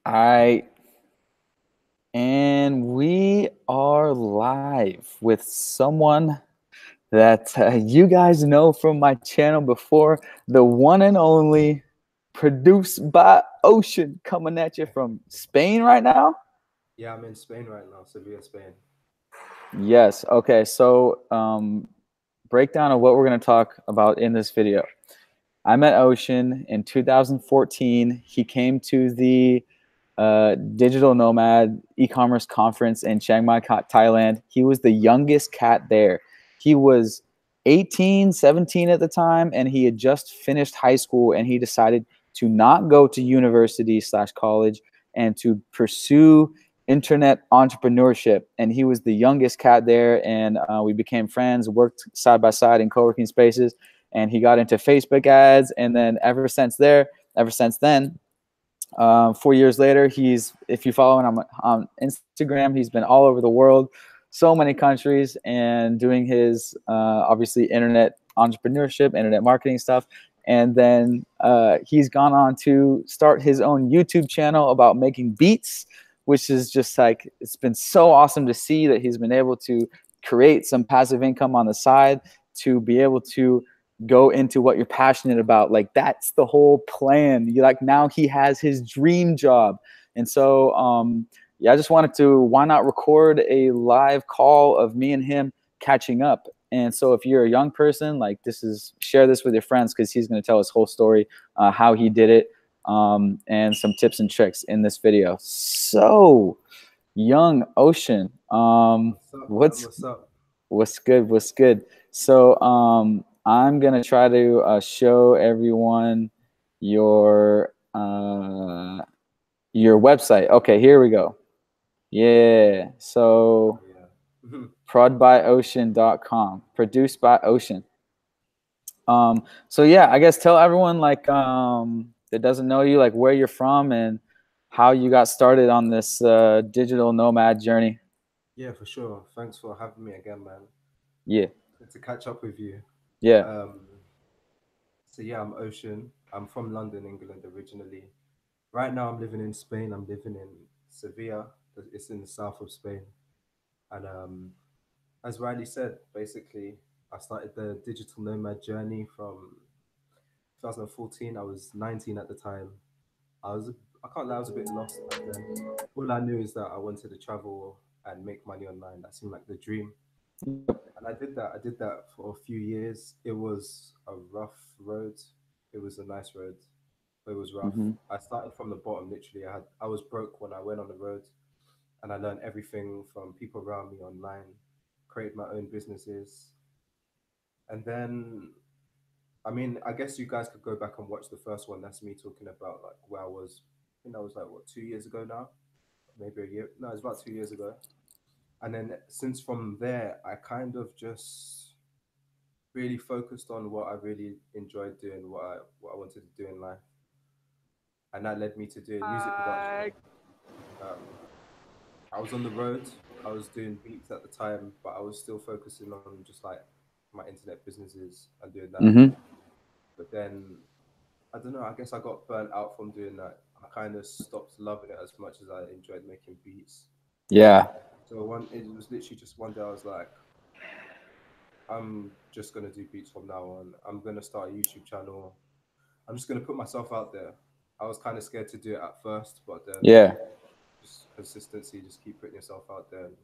All right. And we are live with someone that you guys know from my channel before, the one and only Produced by Ocean, coming at you from Spain right now. Yeah, I'm in Spain right now, Sevilla, Spain. Yes. Okay. So, breakdown of what we're going to talk about in this video. I met Ocean in 2014. He came to the Digital Nomad e-commerce conference in Chiang Mai, Thailand. He was the youngest cat there. He was 18, 17 at the time, and he had just finished high school, and he decided to not go to university slash college and to pursue internet entrepreneurship. And he was the youngest cat there, and we became friends, worked side by side in co-working spaces, and he got into Facebook ads. And then ever since then, 4 years later, if you follow him on Instagram, he's been all over the world, so many countries, and doing his obviously internet entrepreneurship, internet marketing stuff. And then he's gone on to start his own YouTube channel about making beats, which is just like, it's been so awesome to see that he's been able to create some passive income on the side to be able to go into what you're passionate about. Like, that's the whole plan. You like, now he has his dream job. And so yeah, I just wanted to, why not record a live call of me and him catching up. And so if you're a young person, like, share this with your friends, because he's going to tell his whole story, how he did it, and some tips and tricks in this video. So, young Ocean, What's up, man? what's What's up? what's good? What's good? So I'm gonna try to show everyone your uh, your website. Okay, here we go. Yeah. So Yeah. prodbyocean.com, produced by Ocean. So yeah, I guess tell everyone, like, that doesn't know you, like, where you're from and how you got started on this digital nomad journey. Yeah, for sure. Thanks for having me again, man. Yeah. Good to catch up with you. Yeah. Um, so yeah, I'm Ocean. I'm from London, England originally. Right now, I'm living in Spain. I'm living in Sevilla. It's in the south of Spain. And as Riley said, basically, I started the digital nomad journey from 2014. I was 19 at the time. I was I can't lie, I was a bit lost back then. All I knew is that I wanted to travel and make money online. That seemed like the dream. And I did that. I did that for a few years. It was a rough road. It was a nice road, but it was rough. Mm-hmm. I started from the bottom, literally. I was broke when I went on the road, and I learned everything from people around me online, created my own businesses. And then, I mean, I guess you guys could go back and watch the first one. That's me talking about like where I was. I think that was like what, 2 years ago now, maybe a year. No, it's about 2 years ago. And then since from there, I kind of just really focused on what I really enjoyed doing, what I wanted to do in life, and that led me to doing music production. Um, I was on the road. I was doing beats at the time, but I was still focusing on just like my internet businesses and doing that. Mm-hmm. But then I don't know. I guess I got burnt out from doing that. I kind of stopped loving it as much as I enjoyed making beats. Yeah. So it was literally just one day I was like, I'm just gonna do beats from now on. I'm gonna start a YouTube channel. I'm just gonna put myself out there. I was kind of scared to do it at first, but then Yeah. just consistency, just keep putting yourself out there. And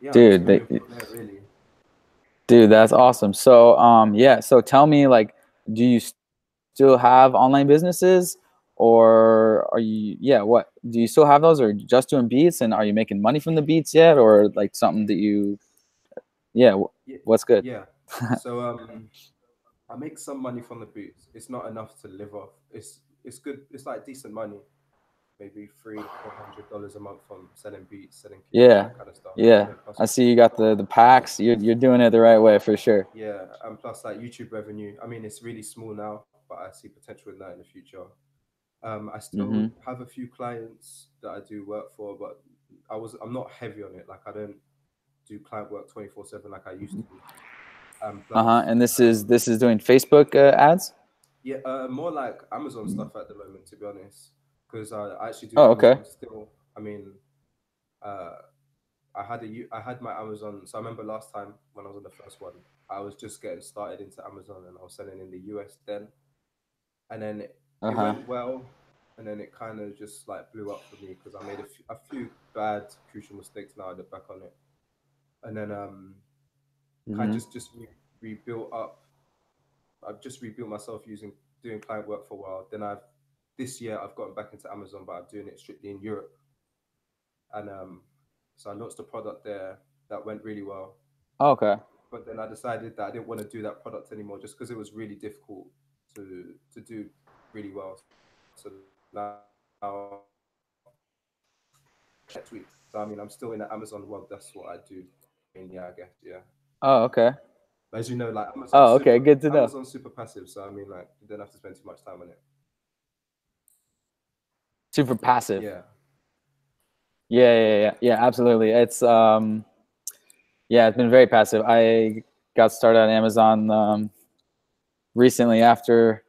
yeah, I'm just Dude, going from there, really. dude, that's awesome. So, yeah. So tell me, like, do you still have online businesses, or are you? Yeah, what do you still have those, or just doing beats? And are you making money from the beats yet, or like something that you? Yeah. Yeah, What's good? yeah. So I make some money from the beats. It's not enough to live off. It's good. It's like decent money. Maybe $300-400 a month from selling beats, selling kits, Yeah. that kind of stuff. And Yeah. then plus I see you got the packs. You're doing it the right way for sure. yeah, and plus like YouTube revenue. I mean, it's really small now, but I see potential in that in the future. I still Mm-hmm. have a few clients that I do work for, but I'm not heavy on it. Like I don't do client work 24/7 like I used to. Uh-huh. Plus, And this is doing Facebook ads. yeah, more like Amazon stuff at the moment, to be honest. because I actually do Oh, okay. Amazon still. I mean, uh, I had my Amazon. So I remember last time when I was on the first one, I was just getting started into Amazon and I was selling in the US then, and then it Uh-huh. went well, and then it kind of just like blew up for me because I made a few bad crucial mistakes. Now I look back on it, and then kind of Mm-hmm. rebuilt up. I've just rebuilt myself using doing client work for a while. Then I've this year I've gotten back into Amazon, but I'm doing it strictly in Europe, and so I launched a product there that went really well. Okay. But then I decided that I didn't want to do that product anymore just because it was really difficult to do really well. So now next week. So I mean, I'm still in the Amazon world. That's what I do mainly, I guess. Yeah. Oh, okay. But as you know, like Oh, okay. Good to know. Amazon's super passive. So I mean, like you don't have to spend too much time on it. Super passive. Yeah. Yeah, absolutely. Yeah, it's been very passive. I got started on Amazon recently after,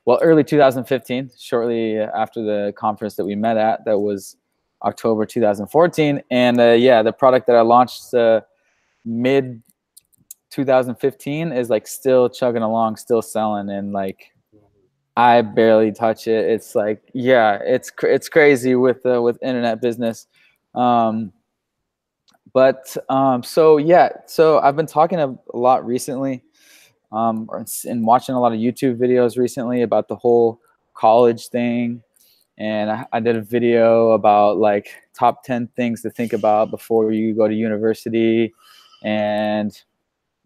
well, early 2015, shortly after the conference that we met at. That was October 2014. And yeah, the product that I launched mid 2015 is like still chugging along, still selling, and like Mhm. I barely touch it. It's like, yeah, it's crazy with internet business. Um, so yeah, so I've been talking a lot recently, and watching a lot of YouTube videos recently about the whole college thing. And I did a video about like top 10 things to think about before you go to university, and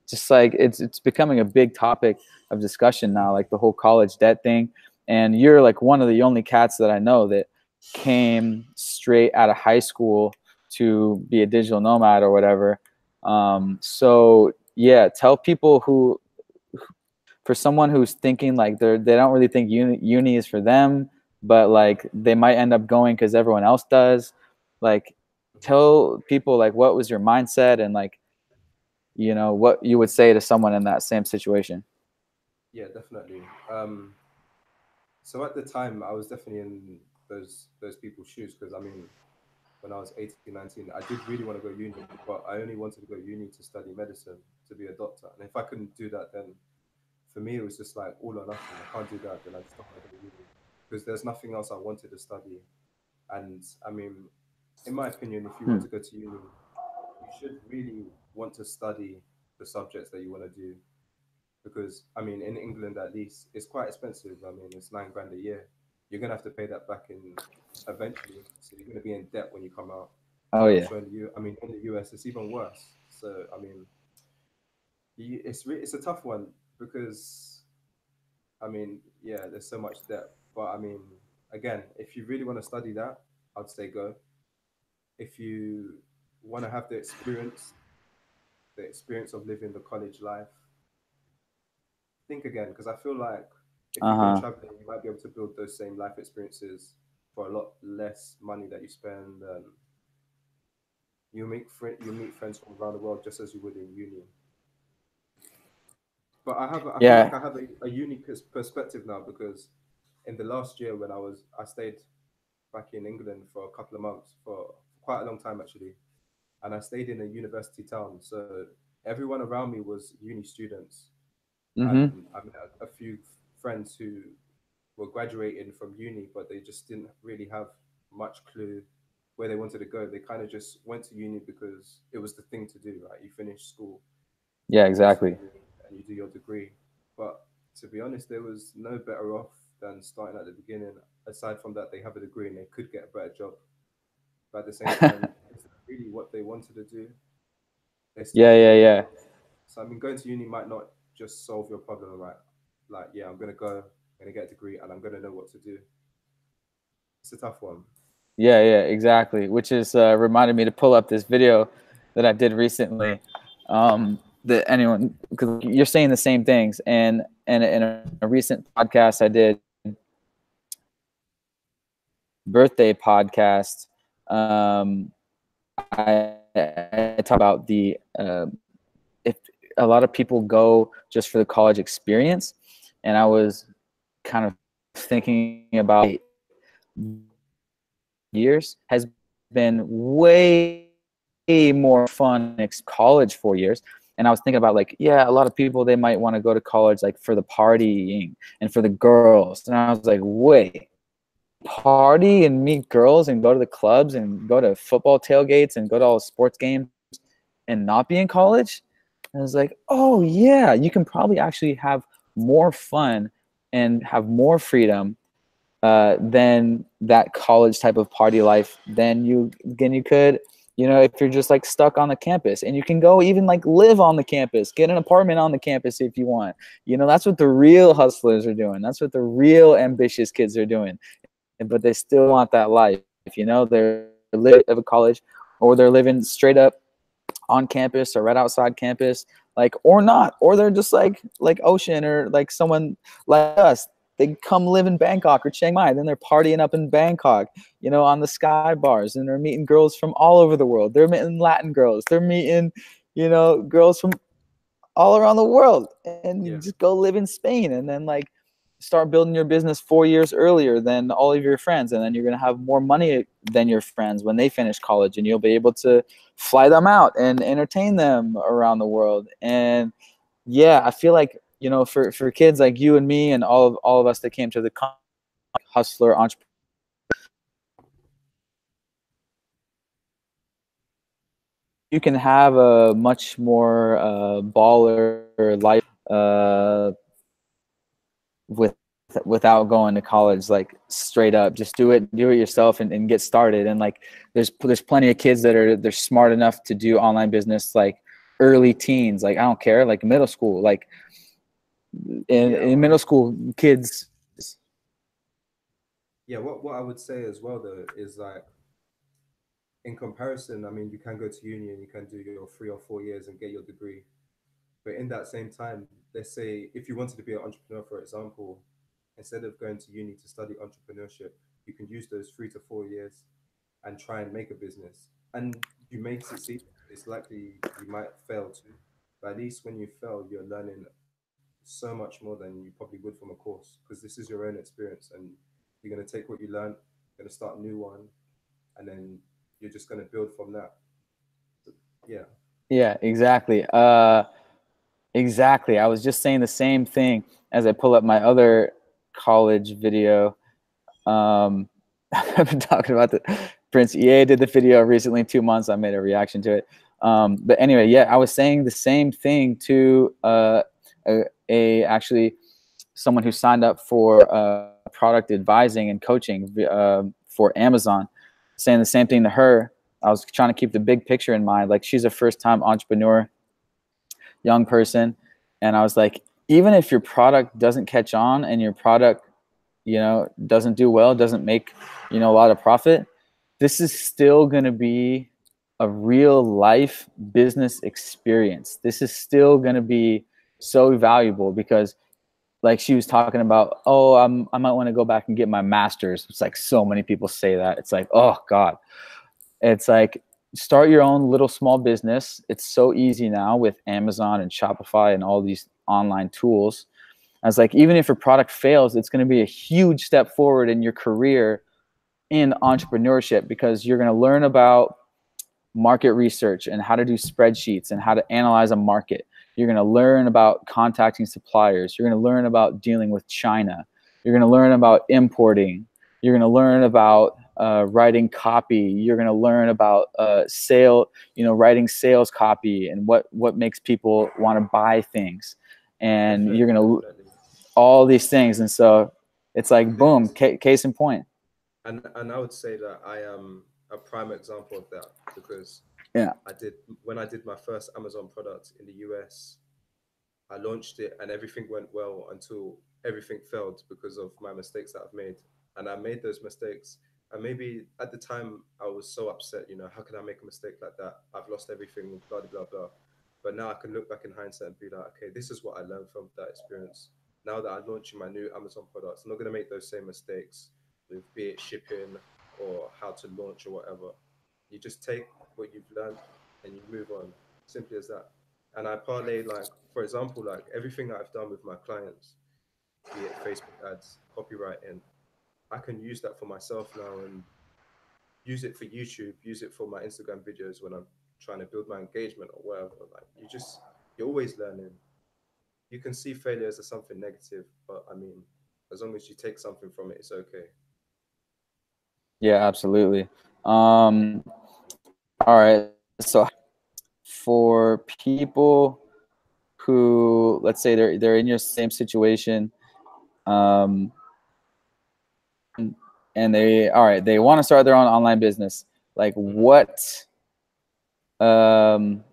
just like it's becoming a big topic of discussion now, like the whole college debt thing. And you're like one of the only cats that I know that came straight out of high school to be a digital nomad or whatever. So yeah, tell people who, for someone who's thinking like they don't really think uni is for them, but like they might end up going because everyone else does. Like, Mhm. tell people like what was your mindset, and like, you know, what you would say to someone in that same situation. Yeah, definitely. So at the time, I was definitely in those people's shoes because I mean, when I was 18, 19, I did really want to go uni, but I only wanted to go uni to study medicine, to be a doctor. And if I couldn't do that, then for me, it was just like all or nothing. I can't do that, then I just don't want to go to uni because there's nothing else I wanted to study. And I mean, in my opinion, if you want Hmm. to go to uni, you should really want to study the subjects that you want to do because I mean, in England at least, it's quite expensive. I mean, it's 9 grand a year. You're gonna have to pay that back in eventually, so you're gonna be in debt when you come out. Oh And I'm yeah. sure in the I mean, in the US, it's even worse. So I mean, it's a tough one because I mean, yeah, there's so much debt. But I mean, again, if you really want to study that, I'd say go. If you want to have the experience of living the college life, think again because I feel like if you go Uh-huh. traveling, you might be able to build those same life experiences for a lot less money that you spend. You meet friends from around the world just as you would in uni. But I feel Yeah. like I have a unique perspective now because in the last year when I stayed back in England for a couple of months for quite a long time actually, and I stayed in a university town, so everyone around me was uni students, Mm-hmm. and I met a few friends who were graduating from uni, but they just didn't really have much clue where they wanted to go. They kind of just went to uni because it was the thing to do, right? You finish school, Yeah, you go to exactly. uni, and you do your degree. But to be honest, there was no better off than starting at the beginning. Aside from that, they have a degree and they could get a better job. But at the same time, it's not really what they wanted to do. They still Yeah, did yeah, it yeah. anyway. So I mean, going to uni might not just solve your problem, right? Like, yeah, I'm gonna get a degree, and I'm gonna know what to do. It's a tough one. Yeah, exactly. Which is reminded me to pull up this video that I did recently. That anyone, because you're saying the same things, and in a recent podcast I did, birthday podcast, I talk about the if a lot of people go just for the college experience, and I was kind of thinking about years has been way more fun than college 4 years. And I was thinking about like, yeah, a lot of people, they might want to go to college like for the partying and for the girls. And I was like, wait, party and meet girls and go to the clubs and go to football tailgates and go to all the sports games and not be in college? And I was like, oh yeah, you can probably actually have more fun and have more freedom than that college type of party life than you could, if you're just like stuck on the campus. And you can go even like live on the campus, get an apartment on the campus if you want. That's what the real hustlers are doing. That's what the real ambitious kids are doing. But they still want that life. They're living of a college, or they're living straight up on campus or right outside campus, like, or not, or they're just like Ocean, or like someone like us. They come live in Bangkok or Chiang Mai, then they're partying up in Bangkok, on the sky bars, and they're meeting girls from all over the world. They're meeting Latin girls, they're meeting, girls from all around the world. And you Yeah. just go live in Spain, and then like start building your business 4 years earlier than all of your friends. And then you're going to have more money than your friends when they finish college, and you'll be able to fly them out and entertain them around the world. And yeah, I feel like, for kids like you and me and all of us that came to the hustler entrepreneur, you can have a much more baller life with without going to college, like straight up. Just do it yourself, and get started. And like there's plenty of kids that they're smart enough to do online business like early teens, like I don't care, like middle school, like Yeah. in middle school kids. Yeah. What I would say as well though is like, in comparison, I mean, you can go to uni and you can do your 3 or 4 years and get your degree. But in that same time, let's say if you wanted to be an entrepreneur, for example, instead of going to uni to study entrepreneurship, you can use those 3 to 4 years and try and make a business. And you may succeed. It's likely you might fail too. But at least when you fail, you're learning so much more than you probably would from a course, because this is your own experience, and you're going to take what you learn, going to start a new one, and then you're just going to build from that. So, yeah. Yeah, exactly. Exactly. I was just saying the same thing as I pull up my other college video. I've been talking about the Prince EA did the video recently, 2 months. I made a reaction to it. But anyway, yeah, I was saying the same thing to actually someone who signed up for product advising and coaching for Amazon, saying the same thing to her. I was trying to keep the big picture in mind. Like, she's a first-time entrepreneur, young person, and I was like, even if your product doesn't catch on and your product, doesn't do well, doesn't make, a lot of profit, this is still going to be a real life business experience. This is still going to be so valuable, because like she was talking about, oh, I might want to go back and get my master's. It's like so many people say that. It's like, oh God. It's like, start your own little small business. It's so easy now with Amazon and Shopify and all these online tools. I was like, even if your product fails, it's going to be a huge step forward in your career in entrepreneurship, because you're going to learn about market research and how to do spreadsheets and how to analyze a market. You're going to learn about contacting suppliers. You're going to learn about dealing with China. You're going to learn about importing. You're going to learn about writing copy. You're going to learn about writing sales copy and what makes people want to buy things. And you're Definitely, going to definitely. all these things. And so it's like, This boom, is, case in point. and I would say that I am a prime example of that, because Yeah. I did when I did my first Amazon product in the US. I launched it and everything went well until everything failed because of my mistakes that I've made. And I made those mistakes. And maybe at the time I was so upset, how can I make a mistake like that? I've lost everything, blah, blah, blah, blah. But now I can look back in hindsight and be like, okay, this is what I learned from that experience. Now that I'm launching my new Amazon products, I'm not going to make those same mistakes with, be it shipping or how to launch or whatever. You just take what you've learned and you move on. Simply as that. And I parlay, like, for example, like everything I've done with my clients, be it Facebook ads, copywriting, I can use that for myself now and use it for YouTube, use it for my Instagram videos when I'm trying to build my engagement or whatever. Like you're always learning. You can see failure as something negative, but I mean, as long as you take something from it, it's okay. Yeah, absolutely. All right. So for people who, let's say they're in your same situation, um, and they want to start their own online business. Like Hmm.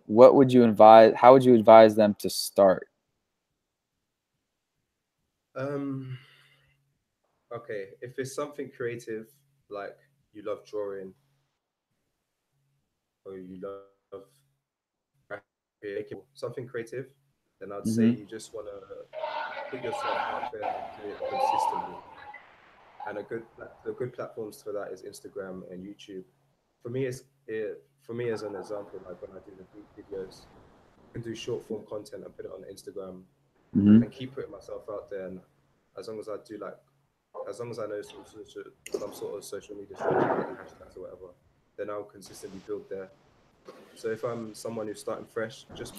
what would you advise? How would you advise them to start? Um, okay, if it's something creative, like you love drawing or you love making something creative, then I'd say Mm-hmm. you just want to put yourself out there and do it consistently. And the good platforms for that is Instagram and YouTube. For me as an example, like when I do the deep videos, I can do short form content and put it on Instagram Mm-hmm. and keep putting myself out there. And as long as I do like, as long as I know some sort of social media strategy, like the hashtags or whatever, then I'll consistently build there. So if I'm someone who's starting fresh, just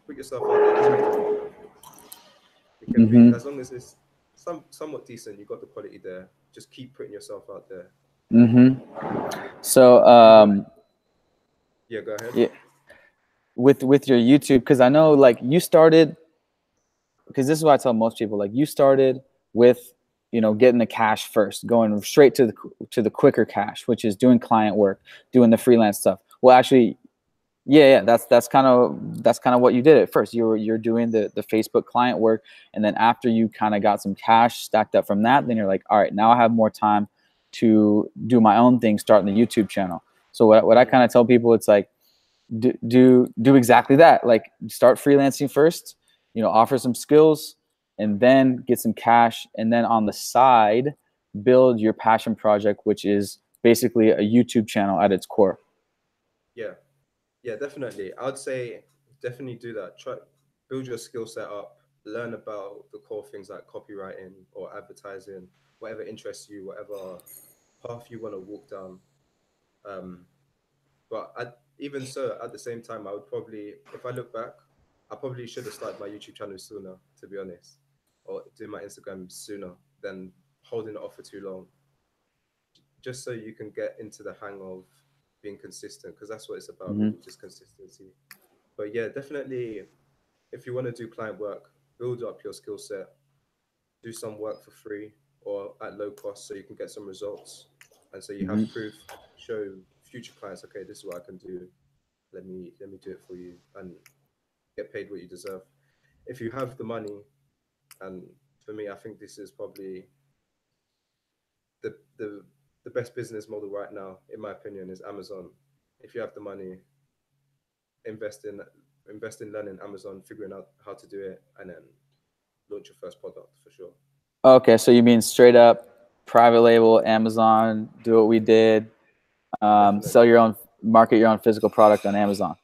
put yourself out there, expect to make nothing. It can be Mm-hmm. as long as it's somewhat decent, you got the quality there. Just keep putting yourself out there. Mm-hmm. So You want Yeah, go ahead. yeah, with your YouTube, because I know like you started, because this is what I tell most people, like you started with, getting the cash first, going straight to the quicker cash, which is doing client work, doing the freelance stuff. Well, actually, yeah, that's kind of what you did at first. You're doing the Facebook client work, and then after you kind of got some cash stacked up from that, then you're like, all right, now I have more time to do my own thing, starting the YouTube channel. So what I Hmm. kind of tell people, it's like do exactly that. Like start freelancing first, offer some skills, and then get some cash, and then on the side build your passion project, which is basically a YouTube channel at its core. Yeah, yeah, definitely. I'd say definitely do that. Try build your skill set up. Learn about the core things like copywriting or advertising, whatever interests you, whatever path you want to walk down. Um, even so, at the same time, I would probably, if I look back, I probably should have started my YouTube channel sooner, to be honest, or do my Instagram sooner than holding it off for too long, just so you can get into the hang of being consistent, because that's what it's about, Mm-hmm. really, just consistency. But yeah, definitely, if you want to do client work, build up your skill set, do some work for free or at low cost so you can get some results. And so you have Mm-hmm. proof, show future clients, okay, this is what I can do. Let me do it for you and get paid what you deserve. If you have the money, and for me, I think this is probably the the the best business model right now, in my opinion, is Amazon. If you have the money, invest in invest in learning Amazon, figuring out how to do it, and then launch your first product for sure. Okay, so you mean straight up private label, Amazon, do what we did, sell Definitely. your own, market your own physical product on Amazon.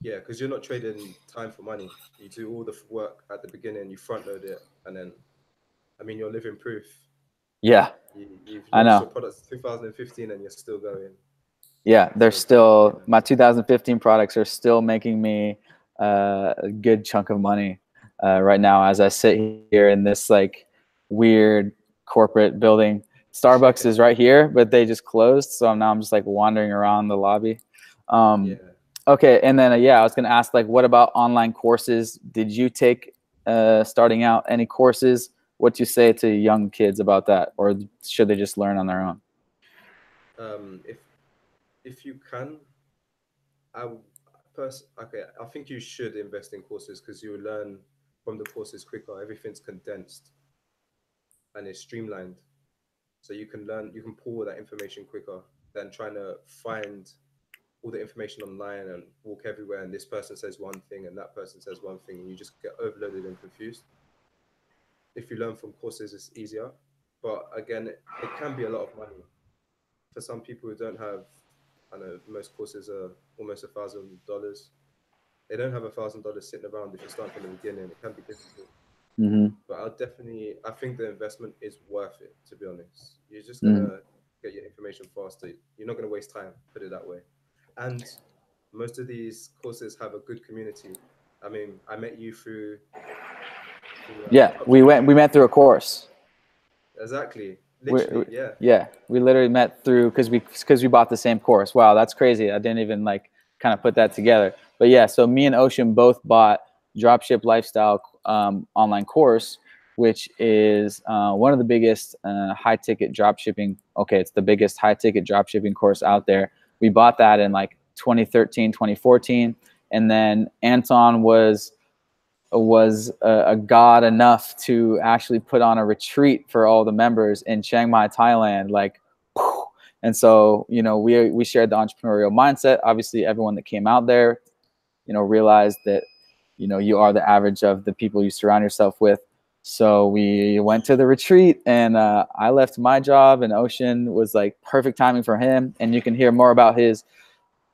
Yeah, because you're not trading time for money. You do all the work at the beginning, you front load it, and then, I mean, you're living proof. Yeah, You've I launched know. your product in 2015 and you're still going. Yeah, they're So, still, yeah, my 2015 products are still making me a good chunk of money right now as I sit here in this like weird corporate building. Starbucks is right here, but they just closed, so now I'm just like wandering around the lobby. Um, yeah. okay, and then yeah, I was gonna ask, like, what about online courses? Did you take starting out any courses? What you say to young kids about that, or should they just learn on their own? If you can, I w- okay, I think you should invest in courses because you learn from the courses quicker. Everything's condensed and it's streamlined, so you can pull that information quicker than trying to find all the information online and walk everywhere and this person says one thing and that person says one thing and you just get overloaded and confused. If you learn from courses, it's easier, but again, it can be a lot of money for some people who don't have. I know most courses are almost $1,000. They don't have $1,000 sitting around. If you start from the beginning, it can be difficult. Mm-hmm. But I think the investment is worth it, to be honest. You're just Mm-hmm. gonna get your information faster. You're not going to waste time, put it that way. And most of these courses have a good community. I mean, I met you through Yeah, Upspeak. we met through a course. Exactly, We literally, yeah. yeah, we literally met through because we bought the same course. Wow, that's crazy. I didn't even like kind of put that together. But yeah, so me and Ocean both bought Dropship Lifestyle online course, which is one of the biggest high ticket drop shipping. Okay, it's the biggest high ticket drop shipping course out there. We bought that in like 2013, 2014, and then Anton was a god enough to actually put on a retreat for all the members in Chiang Mai, Thailand. Like, and so, you know, we shared the entrepreneurial mindset. Obviously, everyone that came out there, you know, realized that, you know, you are the average of the people you surround yourself with. So we went to the retreat, and I left my job, and Ocean was like perfect timing for him. And you can hear more about his,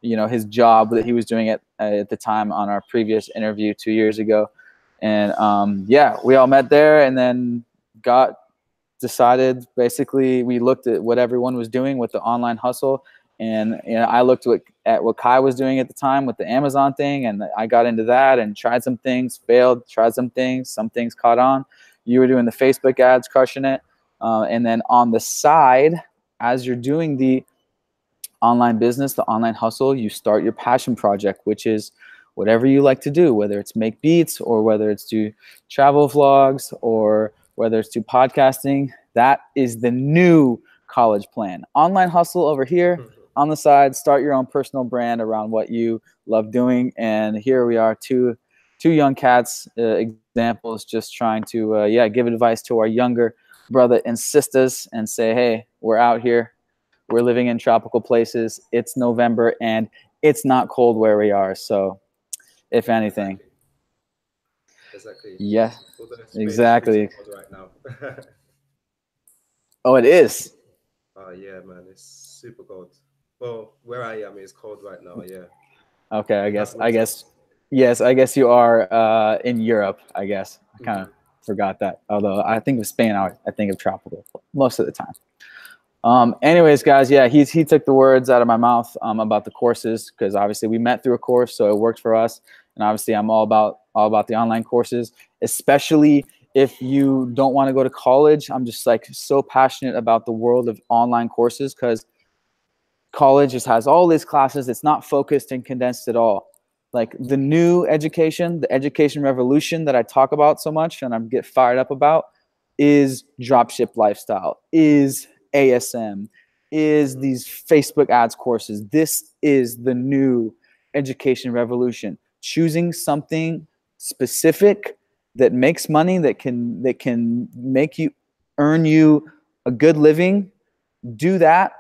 you know, his job that he was doing at the time on our previous interview 2 years ago. And yeah, we all met there, and then decided, basically we looked at what everyone was doing with the online hustle, and you know, I looked at what Kai was doing at the time with the Amazon thing, and I got into that and tried some things, failed, tried some things caught on. You were doing the Facebook ads, crushing it, and then on the side, as you're doing the online business, the online hustle, you start your passion project, which is whatever you like to do, whether it's make beats or whether it's do travel vlogs or whether it's do podcasting. That is the new college plan. Online hustle over here. On the side, start your own personal brand around what you love doing. And here we are, two young cats, examples, just trying to give advice to our younger brother and sisters and say, hey, we're out here. We're living in tropical places. It's November and it's not cold where we are. So if anything, Exactly. yeah, Although Spain is freezing exactly. cold right now. Oh, it is. Oh yeah, man, it's super cold. Well, where I am, it's cold right now. Yeah, Okay, we have I winter. guess, yes, I guess you are in Europe, I guess. I kind of Hmm. forgot that. Although I think of Spain, I think of tropical most of the time. Anyways, guys, yeah, he took the words out of my mouth about the courses, because obviously we met through a course, so it worked for us. And obviously, I'm all about the online courses, especially if you don't want to go to college. I'm just like so passionate about the world of online courses, because college just has all these classes. It's not focused and condensed at all. Like the new education, the education revolution that I talk about so much and I get fired up about, is dropship lifestyle, is ASM, is these Facebook ads courses. This is the new education revolution. Choosing something specific that makes money, that can make you earn you a good living. Do that,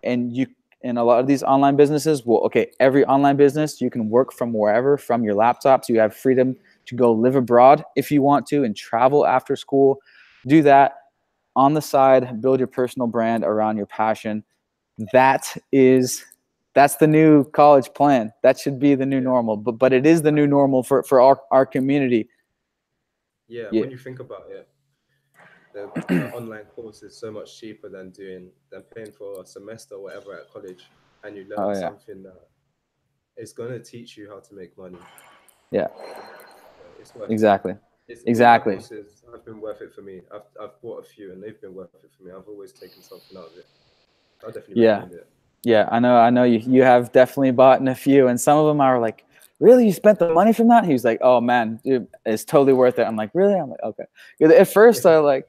and you, and a lot of these online businesses will, okay, every online business, you can work from wherever, from your laptops. You have freedom to go live abroad if you want to and travel after school. Do that on the side, build your personal brand around your passion. That's the new college plan. That should be the new Yeah, normal, but it is the new normal for our community. yeah. Yeah. When you think about it, the online course is so much cheaper than paying for a semester or whatever at college, and you Oh learn yeah. something that is gonna teach you how to make money. Yeah. It's worth it. Exactly. It's all my Exactly. courses have been worth it for me. I've bought a few and they've been worth it for me. I've always taken something out of it. So I definitely Yeah. recommend it. Yeah, I know you have definitely bought in a few, and some of them are like, really, you spent the money from that? He was like, oh man, dude, it's totally worth it. I'm like, really? I'm like, okay. Yeah, at first, I like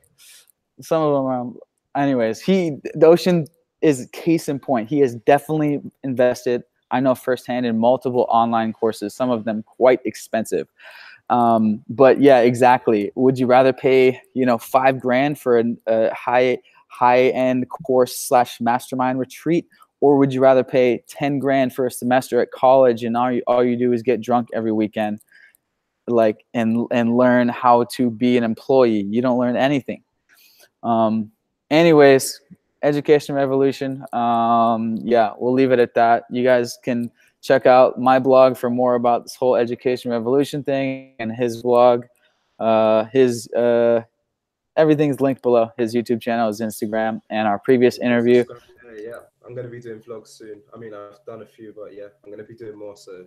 some of them are. Anyways, the Ocean is case in point. He has definitely invested. I know firsthand in multiple online courses, some of them quite expensive. But yeah, exactly. Would you rather pay, you know, $5,000 for a high end course slash mastermind retreat, or would you rather pay 10 grand for a semester at college and all you do is get drunk every weekend, like and learn how to be an employee? You don't learn anything. Um, anyways, education revolution. Yeah, we'll leave it at that. You guys can check out my blog for more about this whole education revolution thing, and his blog. His everything's linked below. His YouTube channel, his Instagram, and our previous Yeah, interview. subscribe. I'm gonna be doing vlogs soon. I mean, I've done a few, but yeah, I'm gonna be doing more. So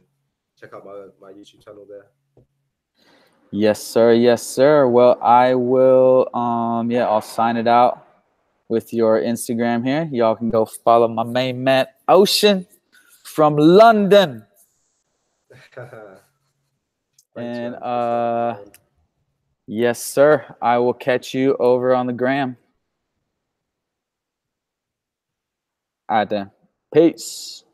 check out my YouTube channel there. Yes, sir. Yes, sir. Well, I will. Yeah, I'll sign it out with your Instagram here. Y'all can go follow my main man, Ocean, from London. Thanks, And man, for having me on. yes, sir. I will catch you over on the gram. All right, then. Peace.